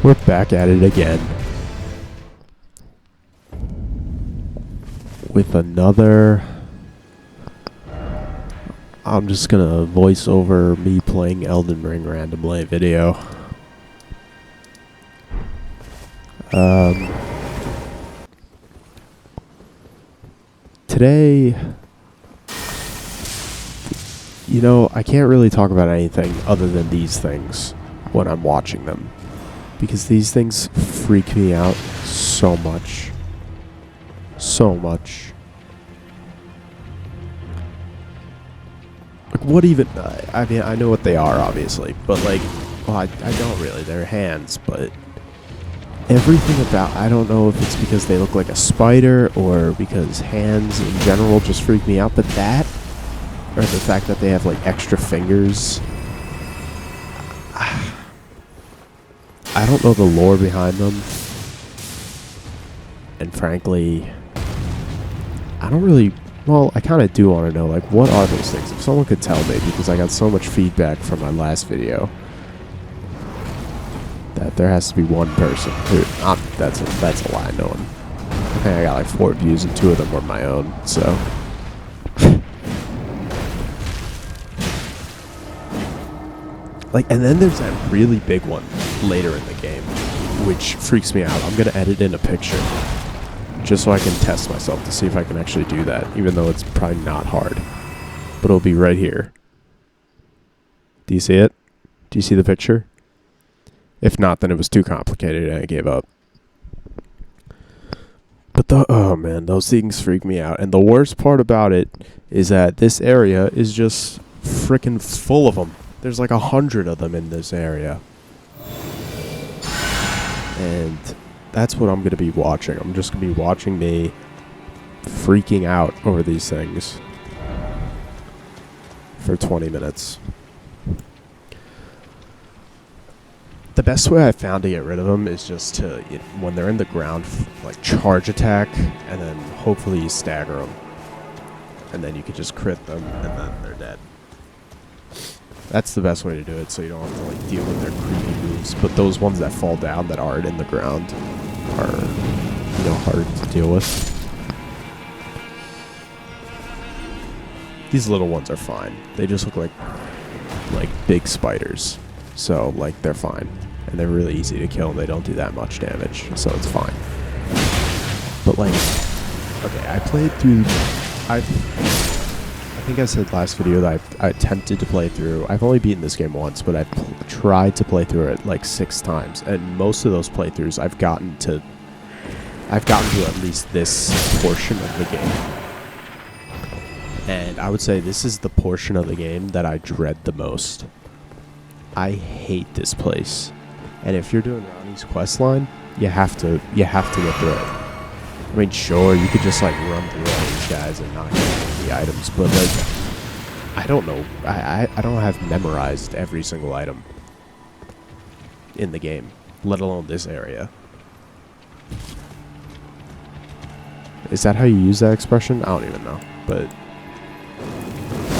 We're back at it again with another. I'm just gonna voice over me playing Elden Ring randomly video. Today, I can't really talk about anything other than these things when I'm watching them, because these things freak me out so much. So much. Like, what even... I mean, I know what they are, obviously, but, like... Well, I don't really. They're hands, but... Everything about... I don't know if it's because they look like a spider, or because hands in general just freak me out, but that... Or the fact that they have, like, extra fingers... I don't know the lore behind them. And frankly... I don't really... Well, I kind of do want to know, like, what are those things? If someone could tell me, because I got so much feedback from my last video that there has to be one person who... that's a lie, no one. I think I got like 4 views and 2 of them were my own, so... Like, and then there's that really big one later in the game, which freaks me out. I'm going to edit in a picture just so I can test myself to see if I can actually do that, even though it's probably not hard. But it'll be right here. Do you see it? Do you see the picture? If not, then it was too complicated and I gave up. But oh man, those things freak me out. And the worst part about it is that this area is just freaking full of them. There's like 100 of them in this area. And that's what I'm going to be watching. I'm just going to be watching me freaking out over these things for 20 minutes. The best way I found to get rid of them is just to, when they're in the ground, like charge attack, and then hopefully you stagger them. And then you can just crit them, and then they're dead. That's the best way to do it, so you don't have to like deal with their creepy moves. But those ones that fall down that aren't in the ground are, hard to deal with. These little ones are fine. They just look like big spiders. So, like, they're fine. And they're really easy to kill, and they don't do that much damage, so it's fine. But, like, okay, I played through... I think I said last video that I attempted to play through... I've only beaten this game once, but I've tried to play through it, like, 6 times. And most of those playthroughs, I've gotten to at least this portion of the game. And I would say this is the portion of the game that I dread the most. I hate this place. And if you're doing Ronnie's quest line, you have to get through it. I mean, sure, you could just like run through all these guys and not get the items, but like, I don't know. I don't have memorized every single item in the game, let alone this area. Is that how you use that expression? I don't even know, but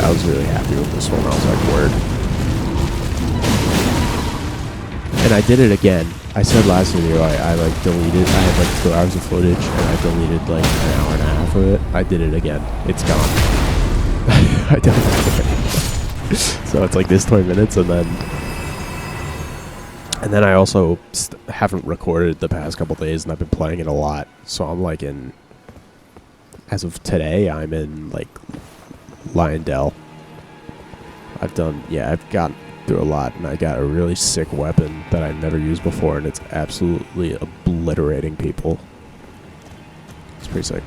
I was really happy with this one. I was like, word. And I did it again. I said last video I like deleted. I had like 2 hours of footage and I deleted like an hour and a half of it. I did it again. It's gone. I don't have it. So it's like this 20 minutes and then I also haven't recorded the past couple days and I've been playing it a lot. So I'm like as of today, I'm in like Lyondell. I've gotten through a lot, and I got a really sick weapon that I never used before, and it's absolutely obliterating people. It's pretty sick.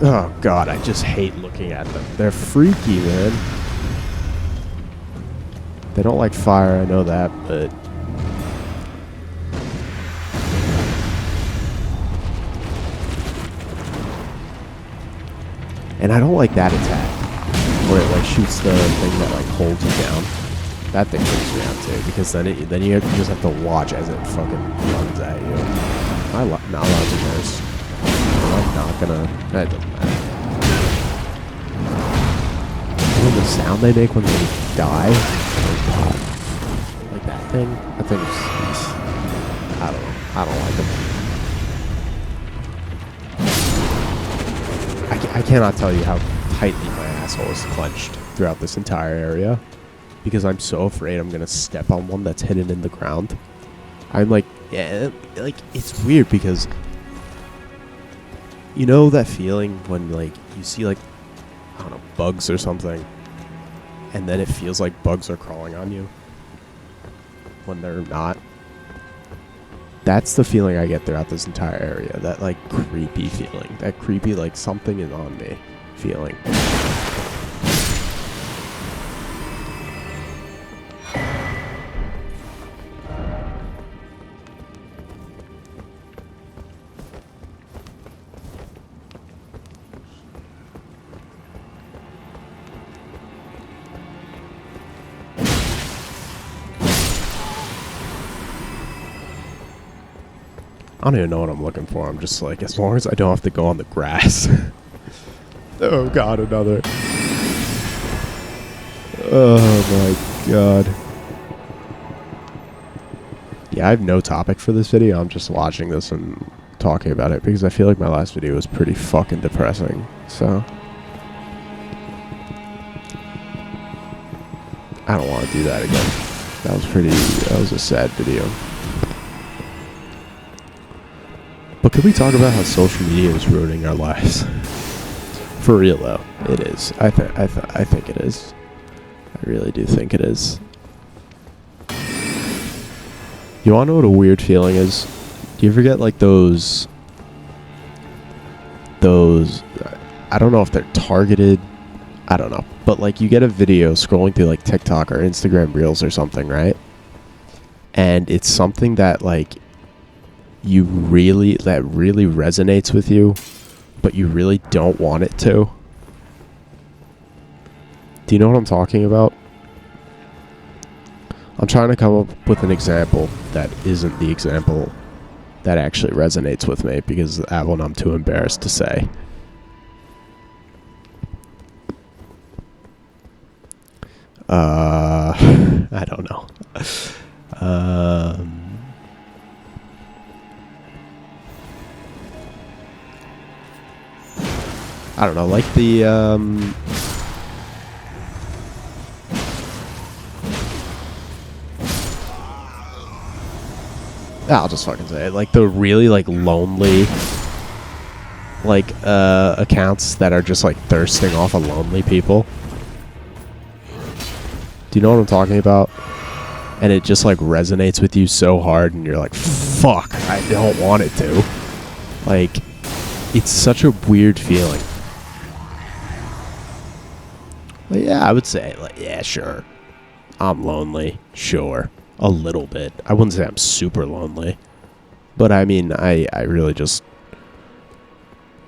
Oh god, I just hate looking at them. They're freaky, man. They don't like fire, I know that, but... And I don't like that attack, where it like shoots the thing that like holds you down. That thing freaks me out too, because then you just have to watch as it fucking runs at you. Am I not allowed to nurse? I'm not gonna... That doesn't matter. You know the sound they make when they die? Oh god. Like that. thing. I think I don't know. I don't like them. I cannot tell you how tightly my asshole is clenched throughout this entire area because I'm so afraid I'm gonna step on one that's hidden in the ground. I'm like, yeah, like it's weird because you know that feeling when like you see like I don't know bugs or something, and then it feels like bugs are crawling on you when they're not. That's the feeling I get throughout this entire area. That like creepy feeling. That creepy like something is on me feeling. I don't even know what I'm looking for. I'm just like, as long as I don't have to go on the grass. Oh god, another. Oh my god. Yeah, I have no topic for this video. I'm just watching this and talking about it because I feel like my last video was pretty fucking depressing. So I don't want to do that again. That was a sad video. But could we talk about how social media is ruining our lives? For real though, it is. I think it is. I really do think it is. You wanna know what a weird feeling is? Do you ever get like those I don't know if they're targeted, I don't know. But like you get a video scrolling through like TikTok or Instagram Reels or something, right? And it's something that like that really resonates with you, but you really don't want it to. Do you know what I'm talking about? I'm trying to come up with an example that isn't the example that actually resonates with me because that one I'm too embarrassed to say. I don't know. I don't know, like the, I'll just fucking say it. Like the really, like, lonely, like, accounts that are just, like, thirsting off of lonely people. Do you know what I'm talking about? And it just, like, resonates with you so hard, and you're like, fuck, I don't want it to. Like, it's such a weird feeling. But yeah, I would say, like, yeah, sure. I'm lonely. Sure. A little bit. I wouldn't say I'm super lonely. But, I mean, I really just,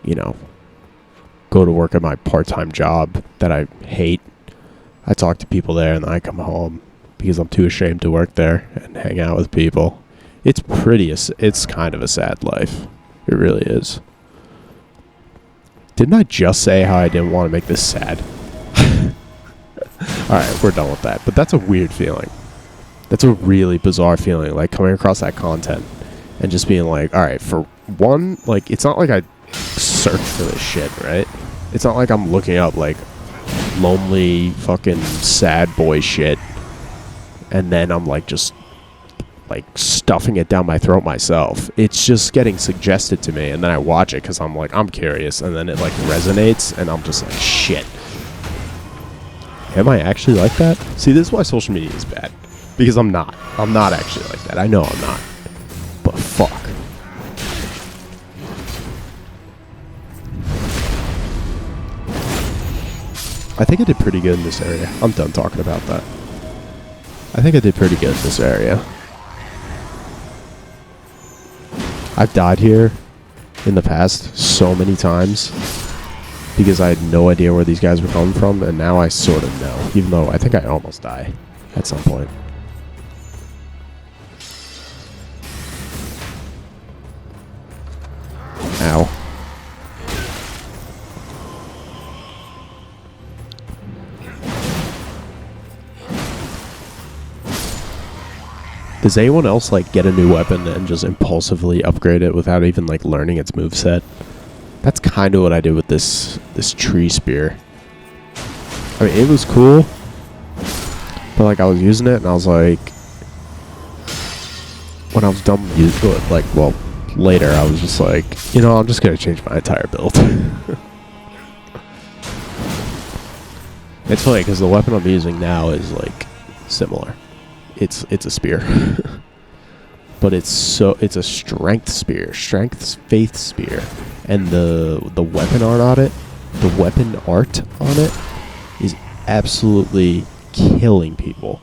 you know, go to work at my part-time job that I hate. I talk to people there, and then I come home because I'm too ashamed to work there and hang out with people. It's kind of a sad life. It really is. Didn't I just say how I didn't want to make this sad? Alright, we're done with that. But that's a weird feeling. That's a really bizarre feeling, like coming across that content and just being like, alright, for one, like, it's not like I search for this shit, right? It's not like I'm looking up, like, lonely fucking sad boy shit and then I'm, like, just, like, stuffing it down my throat myself. It's just getting suggested to me, and then I watch it because I'm like, I'm curious, and then it, like, resonates, and I'm just like, shit. Am I actually like that? See, this is why social media is bad. Because I'm not. I'm not actually like that. I know I'm not. But fuck. I think I did pretty good in this area. I'm done talking about that. I think I did pretty good in this area. I've died here in the past so many times because I had no idea where these guys were coming from, and now I sort of know, even though I think I almost die at some point. Ow. Does anyone else like get a new weapon and just impulsively upgrade it without even like learning its moveset? That's kind of what I did with this tree spear. I mean, it was cool, but like I was using it and I was like, when I was done using it, like, well, later I was just like, you know, I'm just gonna change my entire build. It's funny because the weapon I'm using now is like similar. It's a spear, but it's a strength spear, faith spear, and the weapon art on it is absolutely killing people.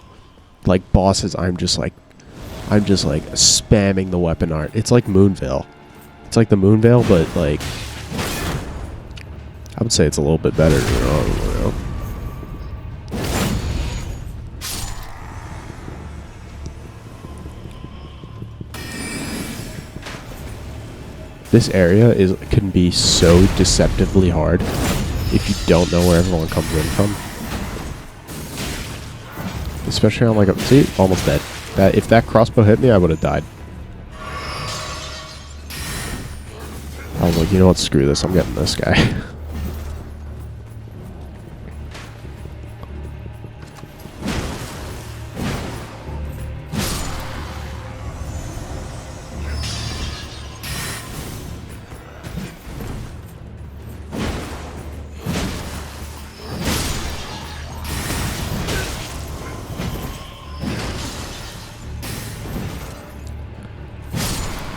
Like bosses, I'm just like spamming the weapon art. It's like Moonveil. It's like the Moonveil, but like I would say it's a little bit better. You know? This area can be so deceptively hard if you don't know where everyone comes in from. Especially on like see, almost dead. That if that crossbow hit me, I would have died. I was like, you know what, screw this, I'm getting this guy.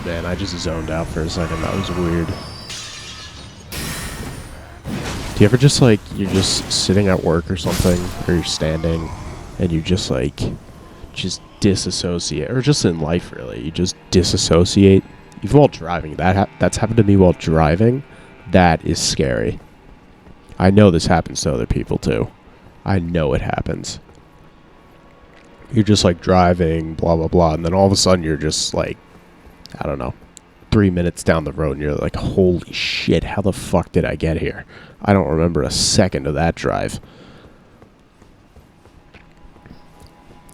Man, I just zoned out for a second. That was weird. Do you ever just like, you're just sitting at work or something, or you're standing, and you just like, just disassociate, or just in life really, you just disassociate? Even while driving, that's happened to me while driving. That is scary. I know this happens to other people too. I know it happens. You're just like driving, blah, blah, blah, and then all of a sudden you're just like, I don't know, 3 minutes down the road and you're like, holy shit, how the fuck did I get here? I don't remember a second of that drive.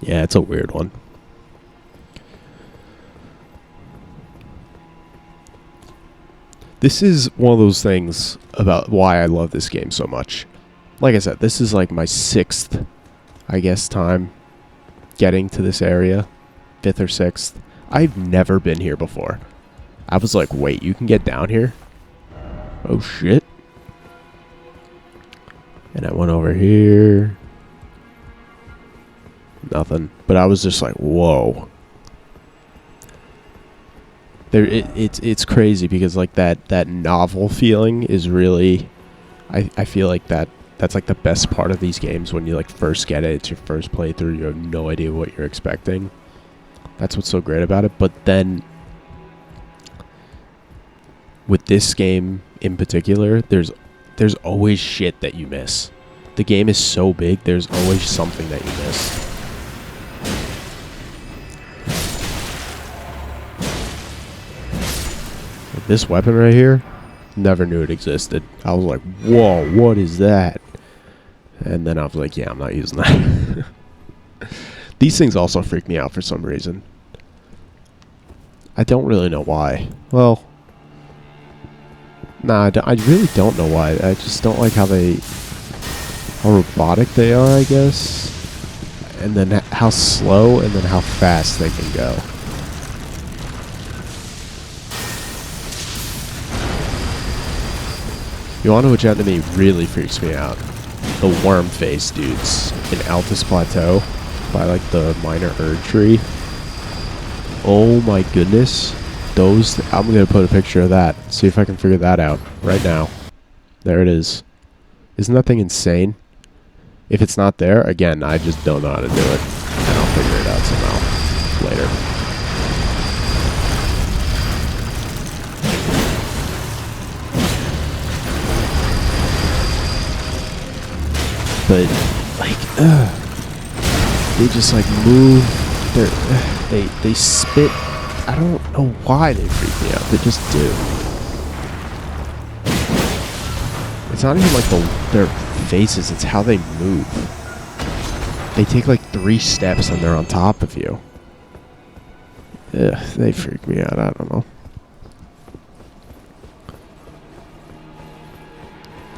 Yeah, it's a weird one. This is one of those things about why I love this game so much. Like I said, this is like my 6th, I guess, time getting to this area. 5th or 6th. I've never been here before. I was like, wait, you can get down here? Oh, shit. And I went over here. Nothing. But I was just like, whoa. It's crazy because like that novel feeling is really... I feel like that's like the best part of these games when you like first get it. It's your first playthrough. You have no idea what you're expecting. That's what's so great about it. But then with this game in particular, there's always shit that you miss. The game is so big, there's always something that you miss. This weapon right here, never knew it existed. I was like, whoa, what is that? And then I was like, yeah, I'm not using that. These things also freak me out for some reason. I don't really know why. Well, nah, I really don't know why. I just don't like how robotic they are, I guess. And then how slow and then how fast they can go. You want to know which enemy really freaks me out? The worm face dudes in Altus Plateau by like the minor Erd tree. Oh my goodness. Those, I'm going to put a picture of that. See if I can figure that out right now. There it is. Isn't that thing insane? If it's not there, again, I just don't know how to do it. And I'll figure it out somehow later. But, like, they just, like, move. They spit. I don't know why they freak me out. They just do. It's not even, like, their faces. It's how they move. They take, like, 3 steps and they're on top of you. Yeah, they freak me out. I don't know.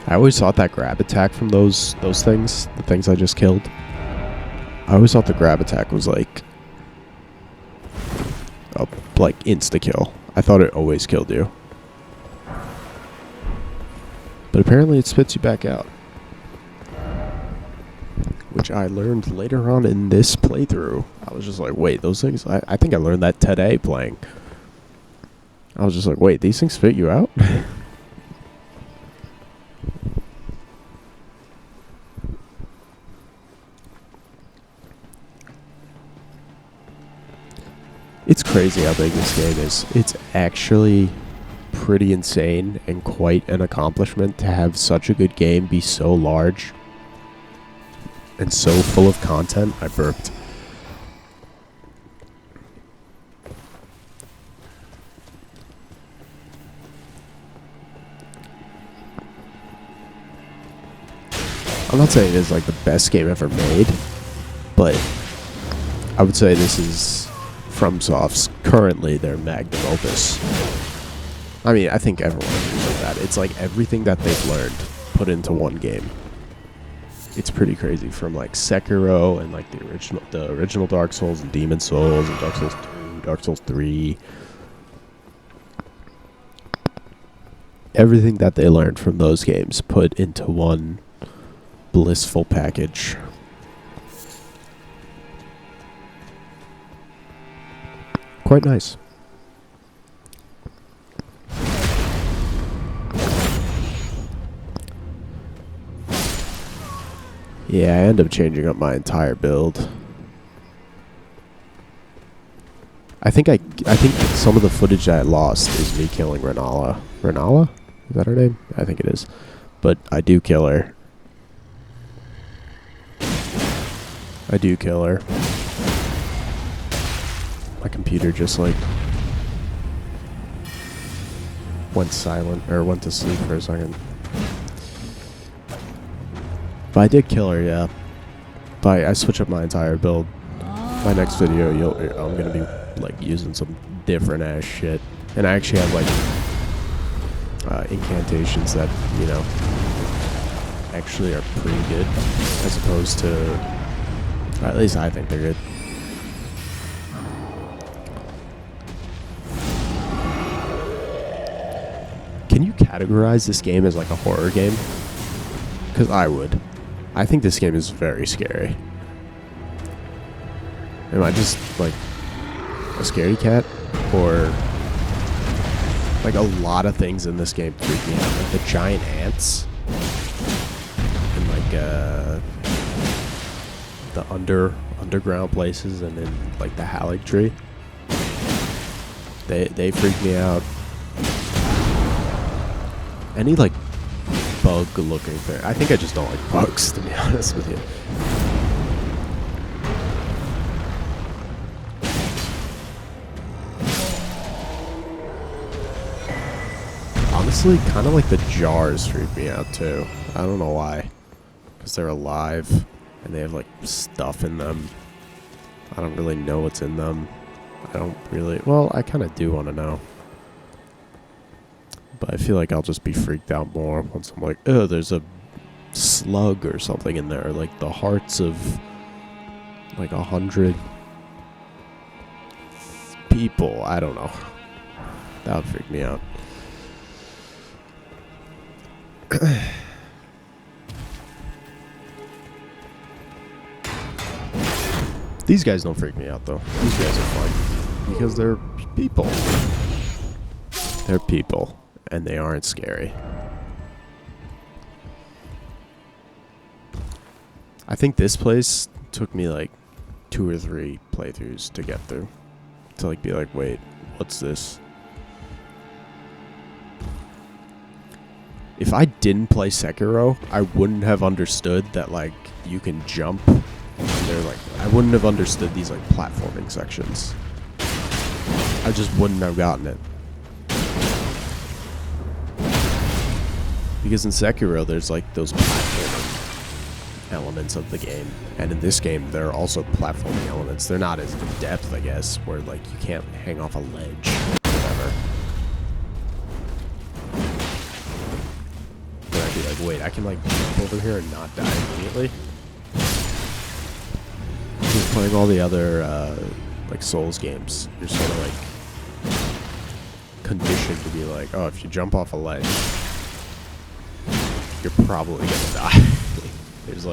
I always thought that grab attack from those things, the things I just killed. I always thought the grab attack was like a insta kill. I thought it always killed you. But apparently it spits you back out. Which I learned later on in this playthrough. I was just like, wait, those things... I think I learned that today playing. I was just like, wait, these things spit you out? It's crazy how big this game is. It's actually pretty insane and quite an accomplishment to have such a good game be so large and so full of content. I burped. I'm not saying it's like the best game ever made, but I would say this is FromSoft's currently their magnum opus. I mean, I think everyone agrees with that. It's like everything that they've learned put into one game. It's pretty crazy, from like Sekiro and like the original Dark Souls and Demon Souls and Dark Souls 2, Dark Souls 3. Everything that they learned from those games put into one blissful package. Quite nice. Yeah, I end up changing up my entire build. I think some of the footage that I lost is me killing Renala. Renala? Is that her name? I think it is. But I do kill her. I do kill her. My computer just like went silent, or went to sleep for a second. But I did kill her, yeah. But I switch up my entire build. My next video, I'm gonna be like using some different ass shit, and I actually have like incantations that, you know, actually are pretty good, as opposed to, or at least I think they're good. Can you categorize this game as like a horror game? Because I would. I think this game is very scary. Am I just like a scaredy cat? Or like a lot of things in this game freak me out. Like the giant ants. And like the underground places, and then like the Halleck tree. They freak me out. Any like bug looking thing. I think I just don't like bugs, to be honest with you. Honestly, kind of like the jars freak me out too. I don't know why. Because they're alive and they have like stuff in them. I don't really know what's in them. I don't really... Well, I kind of do want to know. But I feel like I'll just be freaked out more once I'm like, oh, there's a slug or something in there. Like the hearts of like 100 people. I don't know. That would freak me out. These guys don't freak me out though. These guys are fun. Because they're people. They're people. And they aren't scary. I think this place took me like 2 or 3 playthroughs to get through. To like be like, wait, what's this? If I didn't play Sekiro, I wouldn't have understood that like you can jump. And they're like, I wouldn't have understood these like platforming sections. I just wouldn't have gotten it. Because in Sekiro, there's like those platforming elements of the game. And in this game, there are also platforming elements. They're not as in depth, I guess, where like you can't hang off a ledge or whatever. Then I'd be like, wait, I can like jump over here and not die immediately? Just playing all the other like Souls games, you're sort of like conditioned to be like, oh, if you jump off a ledge, you're probably gonna die. There's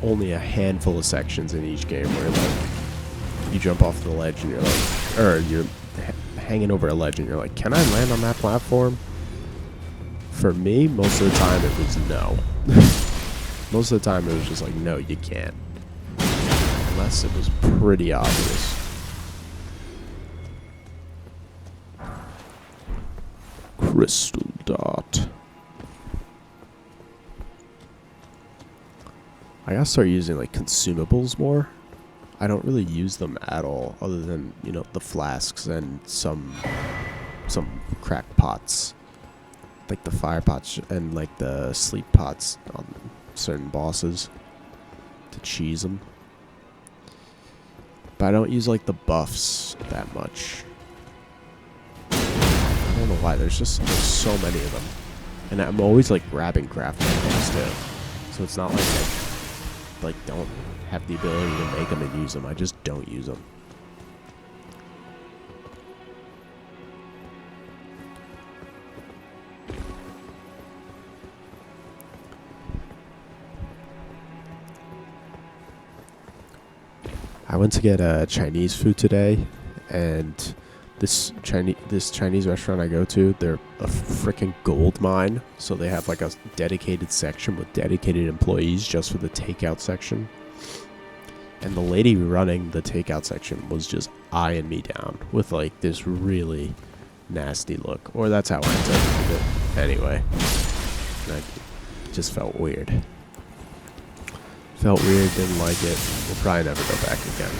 only a handful of sections in each game where like you jump off the ledge and you're like, or you're hanging over a ledge and you're like, can I land on that platform? For me, most of the time it was no. Most of the time it was just like, no, you can't. Unless it was pretty obvious. Crystal dot. I gotta start using like consumables more. I don't really use them at all, other than, you know, the flasks and some crack pots, like the fire pots and like the sleep pots on certain bosses to cheese them. But I don't use like the buffs that much. I don't know why. There's so many of them, and I'm always like grabbing crafting things too. So it's not like I don't have the ability to make them and use them. I just don't use them. I went to get Chinese food today, and this Chinese restaurant I go to, they're a freaking gold mine. So they have like a dedicated section with dedicated employees just for the takeout section. And the lady running the takeout section was just eyeing me down with like this really nasty look. Or that's how I interpreted it. Anyway, I just felt weird. Felt weird, didn't like it. We'll probably never go back again.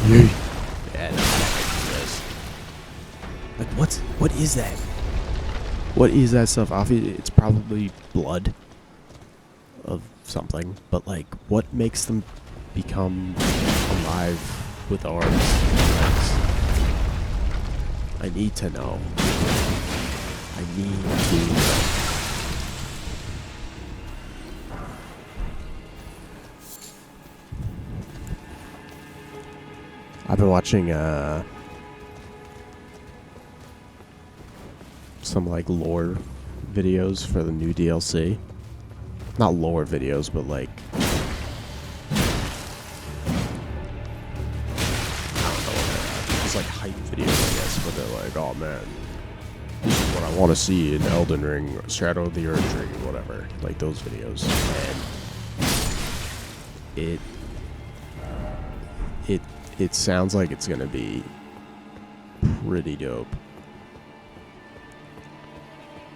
Yeah, no, like what is that? What is that stuff? Obviously, it's probably blood of something, but like, what makes them become alive with arms and legs? I need to know. I need to know. I've been watching some like lore videos for the new DLC. Not lore videos, but like it's like hype videos, I guess, but they're like, oh man, this is what I want to see in Elden Ring, Shadow of the Earth Ring, whatever, like those videos. And it sounds like it's gonna be pretty dope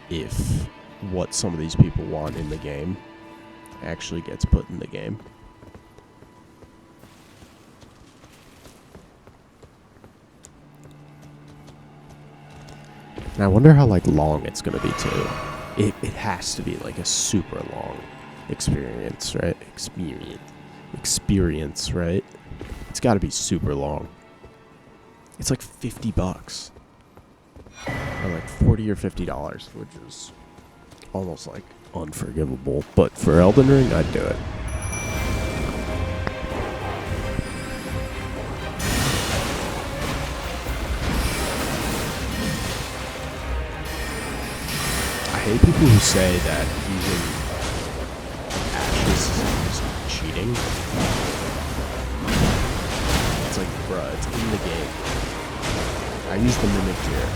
if what some of these people want in the game actually gets put in the game. And I wonder how like long it's gonna be too. It has to be like a super long experience, right? Experience, right? It's got to be super long. It's like $50, or like $40 or $50, which is almost like unforgivable. But for Elden Ring, I'd do it. I hate people who say that using ashes is cheating. It's like, bruh, it's in the game. I use the mimic here,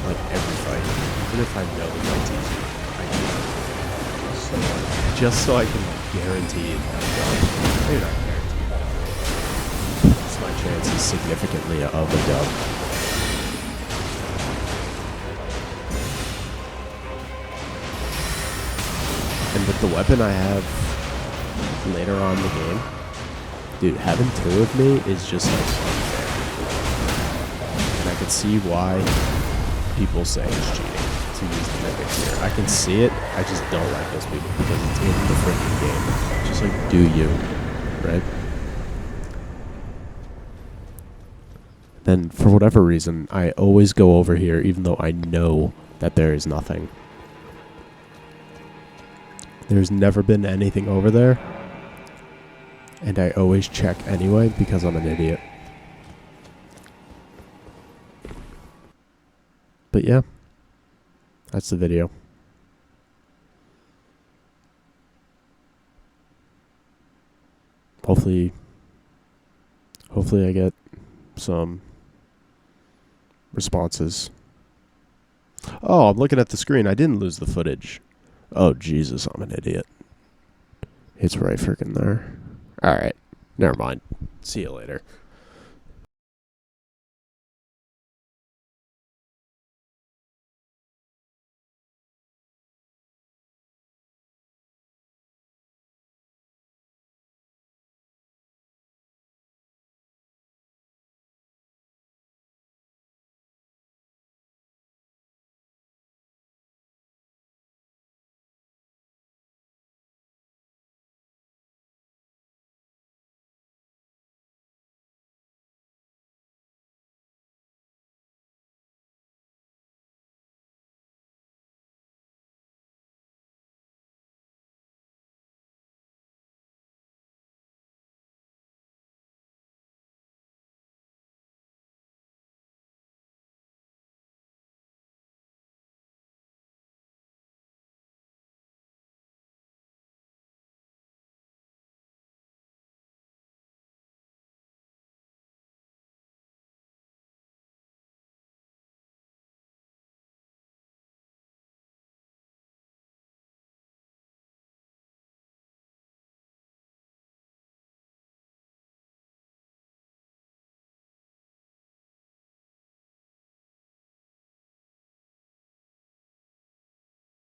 like every fight. Even if I know the fight's easy, I do it. Just so I can guarantee it. Maybe not guarantee, but it's my chances significantly of a dub. And with the weapon I have later on in the game, Dude, having two of me is just like unfair. And I can see why people say it's cheating to use the mythic here. I can see it, I just don't like those people because it's in the freaking game. Just like, do you, right? Then, for whatever reason, I always go over here even though I know that there is nothing. There's never been anything over there. And I always check anyway because I'm an idiot. But yeah, that's the video. Hopefully I get some responses. Oh, I'm looking at the screen. I didn't lose the footage. Oh, Jesus, I'm an idiot. It's right freaking there. Alright, never mind. See you later.